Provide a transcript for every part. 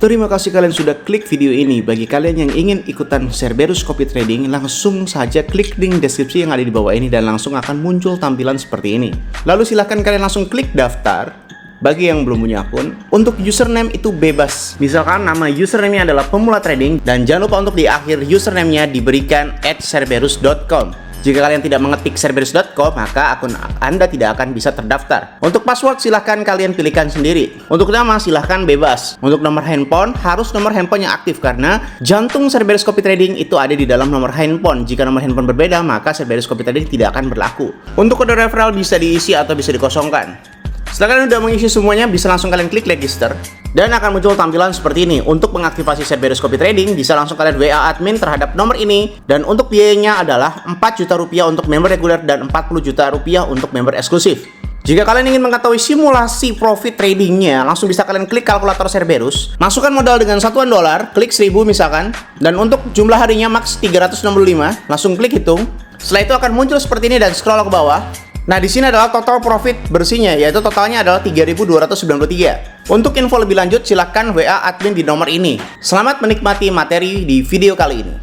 Terima kasih kalian sudah klik video ini. Bagi kalian yang ingin ikutan Cerberus Copy Trading, langsung saja klik link deskripsi yang ada di bawah ini dan langsung akan muncul tampilan seperti ini. Lalu silahkan kalian langsung klik daftar. Bagi yang belum punya akun, untuk username itu bebas. Misalkan nama username-nya adalah pemula trading dan jangan lupa untuk di akhir username-nya diberikan @cerberus.com. Jika kalian tidak mengetik cerberus.com, maka akun Anda tidak akan bisa terdaftar. Untuk password silahkan kalian pilihkan sendiri. Untuk nama silahkan bebas. Untuk nomor handphone harus nomor handphone yang aktif karena jantung Cerberus Copy Trading itu ada di dalam nomor handphone. Jika nomor handphone berbeda, maka Cerberus Copy Trading tidak akan berlaku. Untuk kode referral bisa diisi atau bisa dikosongkan. Setelah kalian sudah mengisi semuanya, bisa langsung kalian klik register dan akan muncul tampilan seperti ini. Untuk mengaktifasi Cerberus Copy Trading, bisa langsung kalian WA admin terhadap nomor ini. Dan untuk biayanya adalah 4 juta rupiah untuk member reguler dan 40 juta rupiah untuk member eksklusif. Jika kalian ingin mengetahui simulasi profit tradingnya, langsung bisa kalian klik kalkulator Cerberus, masukkan modal dengan satuan dolar, klik 1000 misalkan, dan untuk jumlah harinya max 365, langsung klik hitung. Setelah itu akan muncul seperti ini dan scroll ke bawah. Nah, di sini adalah total profit bersihnya, yaitu totalnya adalah 3.293. Untuk info lebih lanjut, silahkan WA admin di nomor ini. Selamat menikmati materi di video kali ini.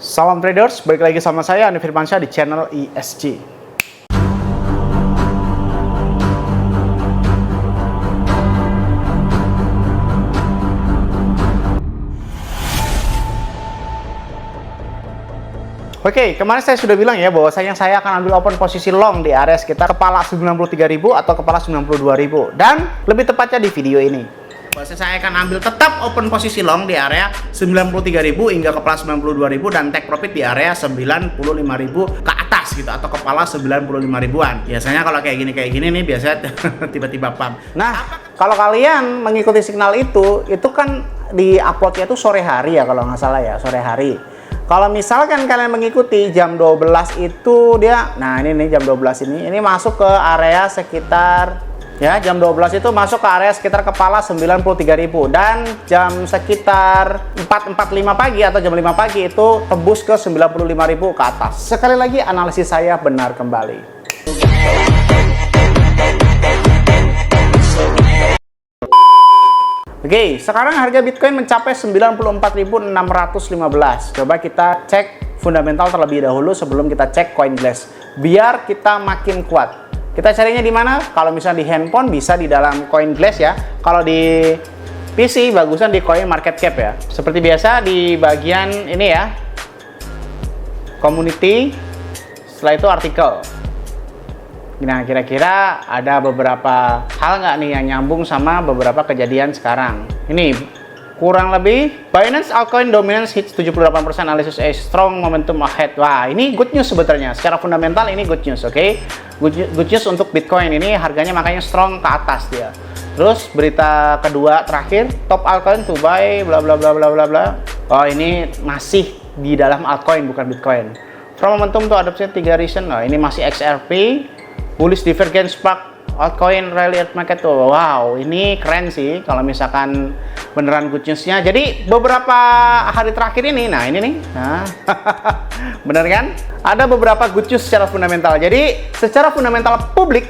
Salam traders, balik lagi sama saya Andi Firmansyah di channel ESG. Oke, kemarin saya sudah bilang ya bahwasanya saya akan ambil open posisi long di area sekitar kepala 93.000 atau kepala 92.000, dan lebih tepatnya di video ini. Bahwasanya saya akan ambil tetap open posisi long di area 93.000 hingga kepala 92.000 dan take profit di area 95.000 ke atas gitu atau kepala 95 ribuan. Biasanya kalau kayak gini nih biasanya tiba-tiba pump. Nah, kalau kalian mengikuti signal itu kan di uploadnya tuh sore hari ya kalau nggak salah ya, sore hari. Kalau misalkan kalian mengikuti jam 12 itu dia, nah ini nih jam 12 ini masuk ke area sekitar ya jam 12 itu masuk ke area sekitar kepala 93.000 dan jam sekitar 4.45 pagi atau jam 5 pagi itu tembus ke 95.000 ke atas. Sekali lagi analisis saya benar kembali. Oke, sekarang harga Bitcoin mencapai 94.615. Coba kita cek fundamental terlebih dahulu sebelum kita cek CoinGlass. Biar kita makin kuat. Kita carinya di mana? Kalau misalnya di handphone bisa di dalam CoinGlass ya. Kalau di PC bagusan di CoinMarketCap ya. Seperti biasa di bagian ini ya. Community. Setelah itu artikel. Nah, kira-kira ada beberapa hal nggak nih yang nyambung sama beberapa kejadian sekarang. Ini kurang lebih Binance altcoin dominance hits 78%, analysis a strong momentum ahead. Wah, ini good news sebetulnya. Secara fundamental ini good news, oke? Good news untuk Bitcoin ini harganya makanya strong ke atas dia. Terus berita kedua terakhir, top altcoin to buy bla bla bla bla bla bla. Oh, ini masih di dalam altcoin bukan Bitcoin. From momentum to adoption 3 reason. Oh, ini masih XRP. Bullish divergence spark altcoin rally at market tuh. Wow, ini keren sih kalau misalkan beneran good newsnya. Jadi beberapa hari terakhir ini, nah ini nih, nah bener kan? Ada beberapa good news secara fundamental. Jadi secara fundamental publik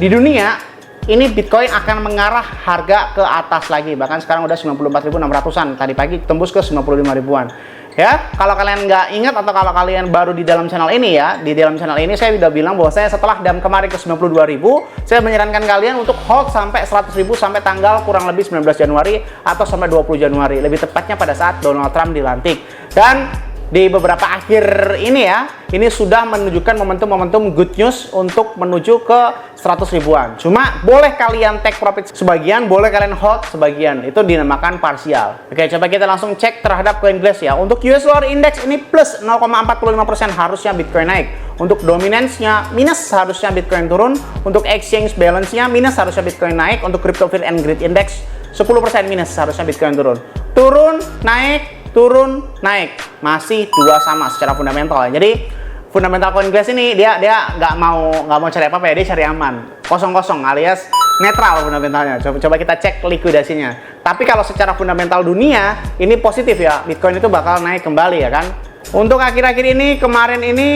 di dunia ini Bitcoin akan mengarah harga ke atas lagi. Bahkan sekarang udah 94.600-an. Tadi pagi tembus ke 95 ribuan. Ya, kalau kalian nggak ingat atau kalau kalian baru di dalam channel ini ya, di dalam channel ini saya udah bilang bahwa saya setelah dam kemarin ke 92.000, saya menyarankan kalian untuk hold sampai 100.000 sampai tanggal kurang lebih 19 Januari atau sampai 20 Januari. Lebih tepatnya pada saat Donald Trump dilantik. Dan di beberapa akhir ini ya, ini sudah menunjukkan momentum-momentum good news untuk menuju ke 100 ribuan. Cuma boleh kalian take profit sebagian, boleh kalian hold sebagian. Itu dinamakan parsial. Oke, coba kita langsung cek terhadap CoinGlass ya. Untuk US Dollar Index ini plus 0,45% harusnya Bitcoin naik. Untuk dominance-nya minus harusnya Bitcoin turun. Untuk exchange balance-nya minus harusnya Bitcoin naik. Untuk Crypto Fear and Greed Index 10% minus harusnya Bitcoin turun. Turun, naik, turun, naik, masih dua sama secara fundamental. Jadi fundamental CoinGlass ini dia nggak mau cari apa-apa ya, dia cari aman, kosong-kosong alias netral fundamentalnya. Coba kita cek likuidasinya. Tapi kalau secara fundamental dunia ini positif ya, Bitcoin itu bakal naik kembali ya kan. Untuk akhir-akhir ini, kemarin ini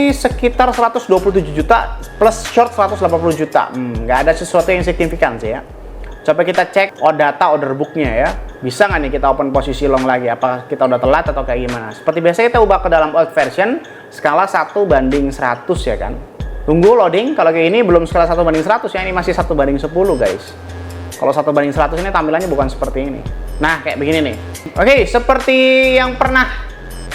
sekitar 127 juta plus short 180 juta. Nggak ada sesuatu yang signifikan sih ya. Coba kita cek data order booknya ya. Bisa nggak nih kita open posisi long lagi? Apakah kita udah telat atau kayak gimana? Seperti biasa kita ubah ke dalam old version, skala 1:100 ya kan. Tunggu loading. Kalau kayak ini belum skala 1:100 ya, ini masih 1:10 guys. Kalau 1:100 ini tampilannya bukan seperti ini. Nah, kayak begini nih. Oke, seperti yang pernah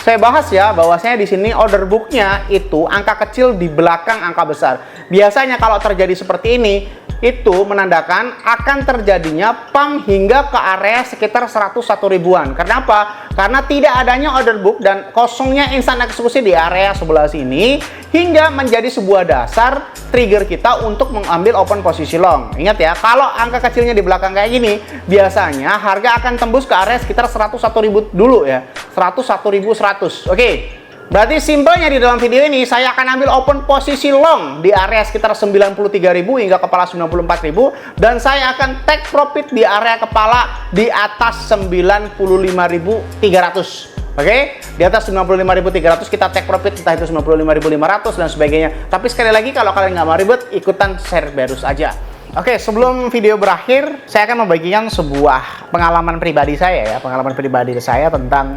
saya bahas ya, bahwasanya di sini order booknya itu angka kecil di belakang angka besar. Biasanya kalau terjadi seperti ini, itu menandakan akan terjadinya pump hingga ke area sekitar 101 ribuan. Kenapa? Karena tidak adanya order book dan kosongnya instan eksekusi di area sebelah sini hingga menjadi sebuah dasar trigger kita untuk mengambil open posisi long. Ingat ya, kalau angka kecilnya di belakang kayak gini, biasanya harga akan tembus ke area sekitar 101.000 dulu ya. 101.100. Oke. Berarti simpelnya di dalam video ini saya akan ambil open posisi long di area sekitar 93.000 hingga kepala 94.000 dan saya akan take profit di area kepala di atas 95.300. Oke, di atas 95.300 kita take profit, entah itu 95.500 dan sebagainya. Tapi sekali lagi kalau kalian nggak mau ribet, ikutan Cerberus aja. Oke, sebelum video berakhir, saya akan membagikan sebuah pengalaman pribadi saya ya, pengalaman pribadi saya tentang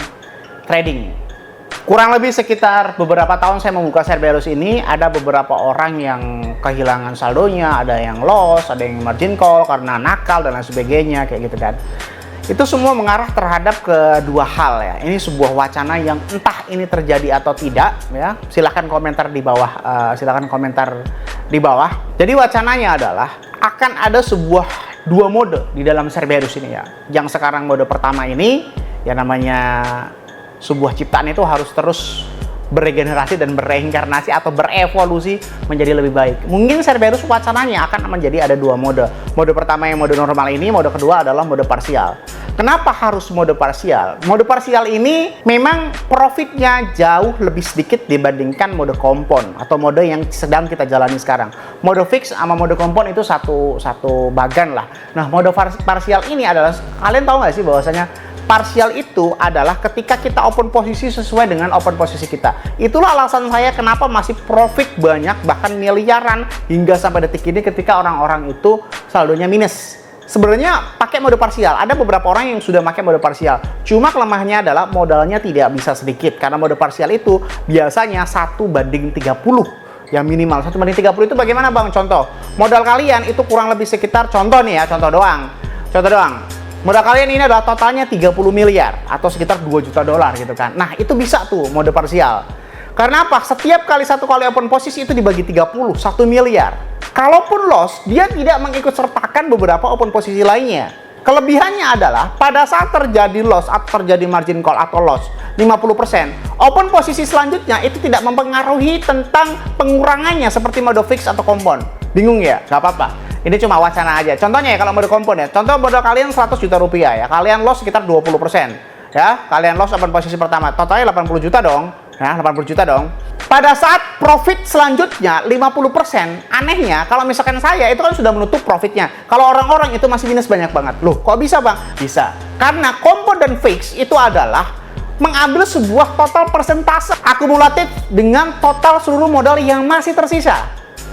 trading. Kurang lebih sekitar beberapa tahun saya membuka Cerberus ini, ada beberapa orang yang kehilangan saldonya, ada yang loss, ada yang margin call karena nakal dan lain sebagainya, kayak gitu kan. Itu semua mengarah terhadap kedua hal ya. Ini sebuah wacana yang entah ini terjadi atau tidak ya. Silahkan komentar di bawah, Jadi wacananya adalah akan ada sebuah dua mode di dalam Cerberus ini ya. Yang sekarang mode pertama ini ya namanya sebuah ciptaan itu harus terus beregenerasi dan bereinkarnasi atau berevolusi menjadi lebih baik. Mungkin Cerberus wacananya akan menjadi ada dua mode. Mode pertama yang mode normal ini, mode kedua adalah mode parsial. Kenapa harus mode parsial? Mode parsial ini memang profitnya jauh lebih sedikit dibandingkan mode kompon atau mode yang sedang kita jalani sekarang. Mode fix sama mode kompon itu satu bagan lah. Nah, mode parsial ini adalah, kalian tahu nggak sih bahwasanya parsial itu adalah ketika kita open posisi sesuai dengan open posisi kita. Itulah alasan saya kenapa masih profit banyak, bahkan miliaran hingga sampai detik ini ketika orang-orang itu saldonya minus. Sebenarnya pakai mode parsial, ada beberapa orang yang sudah pakai mode parsial. Cuma kelemahannya adalah modalnya tidak bisa sedikit. Karena mode parsial itu biasanya 1:30. Yang minimal 1:30 itu bagaimana Bang? Contoh, modal kalian itu kurang lebih sekitar, contoh nih ya, contoh doang. Modal kalian ini adalah totalnya 30 miliar atau sekitar 2 juta dolar gitu kan. Nah, itu bisa tuh mode parsial. Karena apa? Setiap satu kali open posisi itu dibagi 30, 1 miliar. Kalaupun loss, dia tidak mengikut sertakan beberapa open posisi lainnya. Kelebihannya adalah pada saat terjadi loss atau terjadi margin call atau loss 50%, open posisi selanjutnya itu tidak mempengaruhi tentang pengurangannya seperti mode fix atau kompon. Bingung ya? Gak apa-apa. Ini cuma wacana aja. Contohnya ya kalau mode kompon ya. Contoh modal kalian 100 juta rupiah ya. Kalian loss sekitar 20%. Ya, kalian loss open posisi pertama. Totalnya 80 juta dong. Ya, 80 juta dong. Pada saat profit selanjutnya 50%, anehnya kalau misalkan saya itu kan sudah menutup profitnya. Kalau orang-orang itu masih minus banyak banget. Loh, kok bisa Bang? Bisa. Karena kompon dan fix itu adalah mengambil sebuah total persentase akumulatif dengan total seluruh modal yang masih tersisa.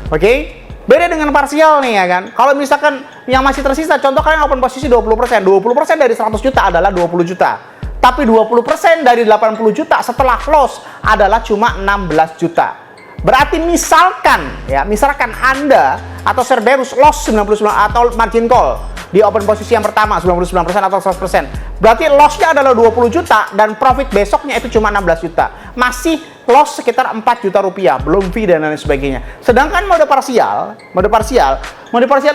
Oke? Beda dengan parsial nih ya kan. Kalau misalkan yang masih tersisa, contoh kalian open posisi 20%. 20% dari 100 juta adalah 20 juta. Tapi 20% dari 80 juta setelah loss adalah cuma 16 juta. Berarti misalkan Anda atau Cerberus loss 99 atau margin call di open posisi yang pertama 99% atau 100%. Berarti loss-nya adalah 20 juta dan profit besoknya itu cuma 16 juta. Masih loss sekitar 4 juta rupiah, belum fee dan lain sebagainya. Sedangkan mode parsial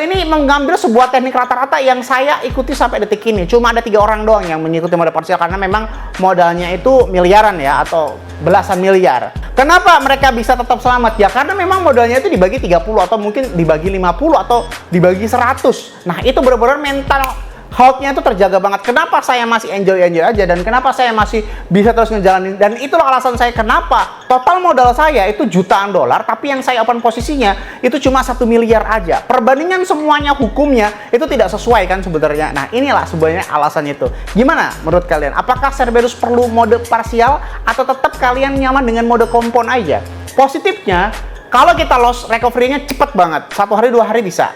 ini mengambil sebuah teknik rata-rata yang saya ikuti sampai detik ini. Cuma ada 3 orang doang yang mengikuti mode parsial karena memang modalnya itu miliaran ya atau belasan miliar. Kenapa mereka bisa tetap selamat? Ya karena memang modalnya itu dibagi 30 atau mungkin dibagi 50 atau dibagi 100. Nah, itu benar-benar health-nya itu terjaga banget. Kenapa saya masih enjoy aja, dan kenapa saya masih bisa terus ngejalanin, dan itulah alasan saya kenapa total modal saya itu jutaan dolar, tapi yang saya open posisinya itu cuma 1 miliar aja. Perbandingan semuanya hukumnya itu tidak sesuai kan sebenarnya. Nah, inilah sebenarnya alasannya itu. Gimana menurut kalian? Apakah Cerberus perlu mode parsial atau tetap kalian nyaman dengan mode kompon aja? Positifnya, kalau kita loss recovery-nya cepet banget, 1 hari 2 hari bisa.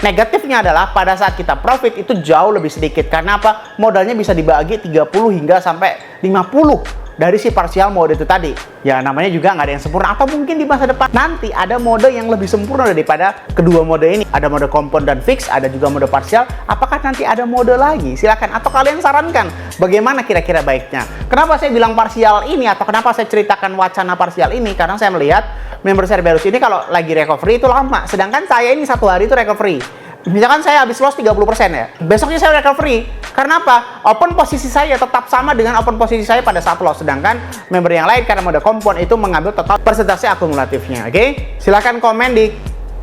Negatifnya adalah pada saat kita profit itu jauh lebih sedikit. Karena apa? Modalnya bisa dibagi 30 hingga sampai 50 dari si parsial mode itu tadi. Ya namanya juga nggak ada yang sempurna. Atau mungkin di masa depan nanti ada mode yang lebih sempurna daripada kedua mode ini. Ada mode kompon dan fix, ada juga mode parsial. Apakah nanti ada mode lagi? Silakan. Atau kalian sarankan bagaimana kira-kira baiknya. Kenapa saya bilang parsial ini, atau kenapa saya ceritakan wacana parsial ini? Karena saya melihat member Cerberus ini kalau lagi recovery itu lama. Sedangkan saya ini 1 hari itu recovery. Misalkan saya habis loss 30% ya, besoknya saya recovery. Karena apa? Open posisi saya tetap sama dengan open posisi saya pada saat loss. Sedangkan member yang lain karena mode kompon itu mengambil total persentase akumulatifnya. Oke? Silahkan komen di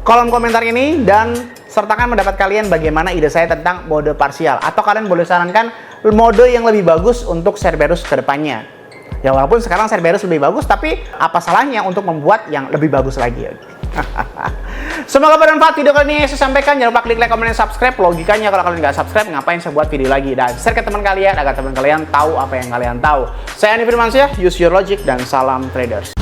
kolom komentar ini dan sertakan pendapat kalian bagaimana ide saya tentang mode parsial. Atau kalian boleh sarankan mode yang lebih bagus untuk Cerberus ke depannya. Ya walaupun sekarang Cerberus lebih bagus, tapi apa salahnya untuk membuat yang lebih bagus lagi? Semoga bermanfaat video kali ini saya sampaikan. Jangan lupa klik like, comment, dan subscribe. Logikanya kalau kalian nggak subscribe, ngapain saya buat video lagi? Dan share ke teman kalian agar teman kalian tahu apa yang kalian tahu. Saya Andi Firmansyah, use your logic, dan salam traders.